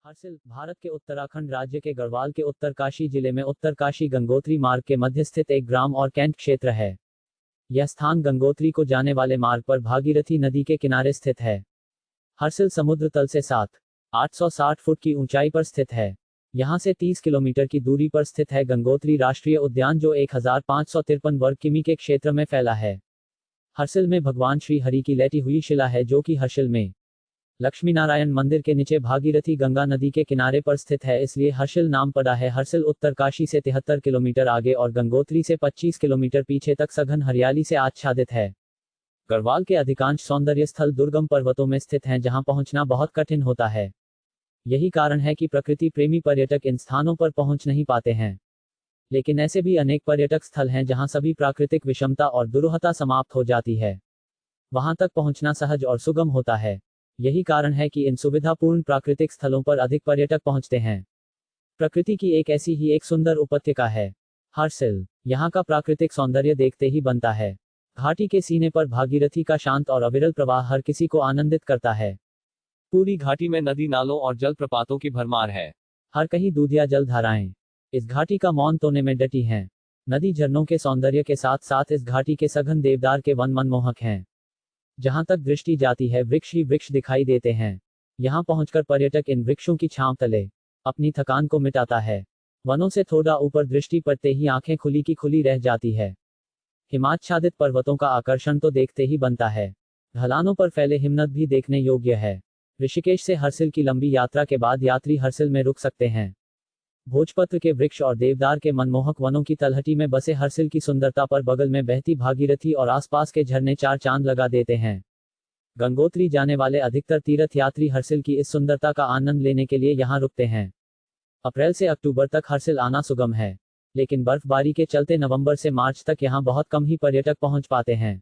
हर्सिल, भारत के उत्तराखंड राज्य के गढ़वाल के उत्तरकाशी जिले में उत्तरकाशी गंगोत्री मार्ग के मध्य स्थित एक ग्राम और कैंट क्षेत्र है। यह स्थान गंगोत्री को जाने वाले मार्ग पर भागीरथी नदी के किनारे स्थित है। हर्सिल समुद्र तल से 7,860 फुट की ऊंचाई पर स्थित है। यहां से 30 किलोमीटर की दूरी पर स्थित है गंगोत्री राष्ट्रीय उद्यान, जो 1553 वर्ग किमी के क्षेत्र में फैला है। हर्सिल में भगवान श्री हरि की लेटी हुई शिला है, जो कि हर्सिल में लक्ष्मी नारायण मंदिर के नीचे भागीरथी गंगा नदी के किनारे पर स्थित है, इसलिए हर्सिल नाम पड़ा है। हर्सिल उत्तरकाशी से 73 किलोमीटर आगे और गंगोत्री से 25 किलोमीटर पीछे तक सघन हरियाली से आच्छादित है। गढ़वाल के अधिकांश सौंदर्य स्थल दुर्गम पर्वतों में स्थित हैं, जहां पहुंचना बहुत कठिन होता है। यही कारण है कि प्रकृति प्रेमी पर्यटक इन स्थानों पर पहुंच नहीं पाते हैं। लेकिन ऐसे भी अनेक पर्यटक स्थल हैं जहां सभी प्राकृतिक विषमता और दुरूहता समाप्त हो जाती है। वहां तक पहुंचना सहज और सुगम होता है। यही कारण है कि इन सुविधापूर्ण प्राकृतिक स्थलों पर अधिक पर्यटक पहुंचते हैं। प्रकृति की एक ऐसी ही एक सुंदर उपत्यका है हर्सिल। यहाँ का प्राकृतिक सौंदर्य देखते ही बनता है। घाटी के सीने पर भागीरथी का शांत और अविरल प्रवाह हर किसी को आनंदित करता है। पूरी घाटी में नदी नालों और जलप्रपातों की भरमार है। हर कहीं दूधिया जल धाराएं इस घाटी का मौन तोड़ने में डटी हैं। नदी झरनों के सौंदर्य के साथ साथ इस घाटी के सघन देवदार के वन मनमोहक हैं। जहां तक दृष्टि जाती है वृक्ष ही वृक्ष दिखाई देते हैं। यहां पहुंचकर पर्यटक इन वृक्षों की छांव तले अपनी थकान को मिटाता है। वनों से थोड़ा ऊपर दृष्टि पड़ते ही आंखें खुली की खुली रह जाती है। हिमाच्छादित पर्वतों का आकर्षण तो देखते ही बनता है। ढलानों पर फैले हिमनद भी देखने योग्य है। ऋषिकेश से हर्सिल की लंबी यात्रा के बाद यात्री हर्सिल में रुक सकते हैं। भोजपत्र के वृक्ष और देवदार के मनमोहक वनों की तलहटी में बसे हर्सिल की सुंदरता पर बगल में बहती भागीरथी और आसपास के झरने चार चांद लगा देते हैं। गंगोत्री जाने वाले अधिकतर तीर्थ यात्री हर्सिल की इस सुंदरता का आनंद लेने के लिए यहां रुकते हैं। अप्रैल से अक्टूबर तक हर्सिल आना सुगम है, लेकिन बर्फबारी के चलते नवंबर से मार्च तक यहां बहुत कम ही पर्यटक पहुंच पाते हैं।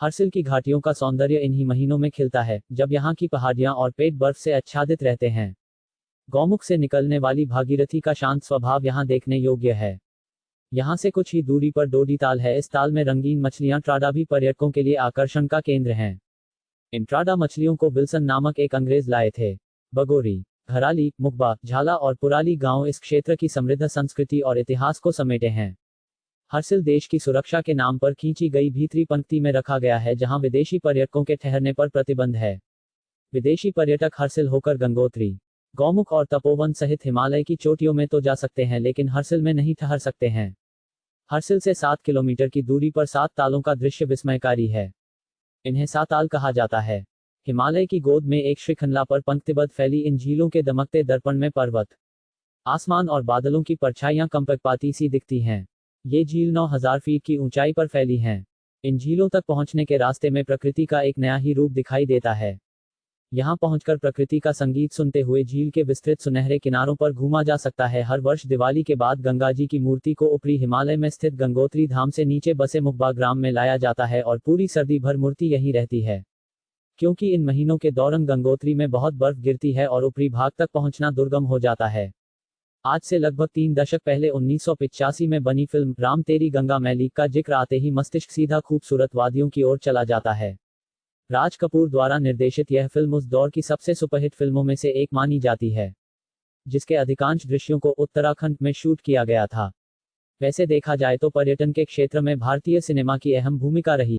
हर्सिल की घाटियों का सौंदर्य इन्हीं महीनों में खिलता है, जब यहाँ की पहाड़ियां और पेड़ बर्फ से आच्छादित रहते हैं। गौमुख से निकलने वाली भागीरथी का शांत स्वभाव यहाँ देखने योग्य है। यहाँ से कुछ ही दूरी पर डोडी ताल है। इस ताल में रंगीन मछलियां ट्राडा भी पर्यटकों के लिए आकर्षण का केंद्र हैं। इन ट्राडा मछलियों को विल्सन नामक एक अंग्रेज लाए थे। बगोरी, घराली, मुखबा, झाला और पुराली गांव इस क्षेत्र की समृद्ध संस्कृति और इतिहास को समेटे हैं। हर्सिल देश की सुरक्षा के नाम पर खींची गई भीतरी पंक्ति में रखा गया है, जहां विदेशी पर्यटकों के ठहरने पर प्रतिबंध है। विदेशी पर्यटक हर्सिल होकर गंगोत्री, गौमुख और तपोवन सहित हिमालय की चोटियों में तो जा सकते हैं, लेकिन हर्सिल में नहीं ठहर सकते हैं। हर्सिल से 7 किलोमीटर की दूरी पर 7 तालों का दृश्य विस्मयकारी है। इन्हें 7 ताल कहा जाता है। हिमालय की गोद में एक श्रृंखला पर पंक्तिबद्ध फैली इन झीलों के दमकते दर्पण में पर्वत, आसमान और बादलों की परछाइयां कंपकपाती सी दिखती हैं। ये झील 9,000 फीट की ऊंचाई पर फैली हैं। इन झीलों तक पहुंचने के रास्ते में प्रकृति का एक नया ही रूप दिखाई देता है। यहां पहुंचकर प्रकृति का संगीत सुनते हुए झील के विस्तृत सुनहरे किनारों पर घूमा जा सकता है। हर वर्ष दिवाली के बाद गंगा जी की मूर्ति को ऊपरी हिमालय में स्थित गंगोत्री धाम से नीचे बसे मुखबा ग्राम में लाया जाता है और पूरी सर्दी भर मूर्ति यहीं रहती है। क्योंकि इन महीनों के दौरान गंगोत्री में बहुत बर्फ गिरती है और ऊपरी भाग तक पहुंचना दुर्गम हो जाता है। आज से लगभग 3 दशक पहले 1985 में बनी फिल्म राम तेरी गंगा मैली का जिक्र आते ही मस्तिष्क सीधा खूबसूरत वादियों की ओर चला जाता है। राज कपूर द्वारा निर्देशित यह फिल्म उस दौर की सबसे सुपरहिट फिल्मों में से एक मानी जाती है, जिसके अधिकांश दृश्यों को उत्तराखंड में शूट किया गया था। वैसे देखा जाए तो पर्यटन के क्षेत्र में भारतीय सिनेमा की अहम भूमिका रही।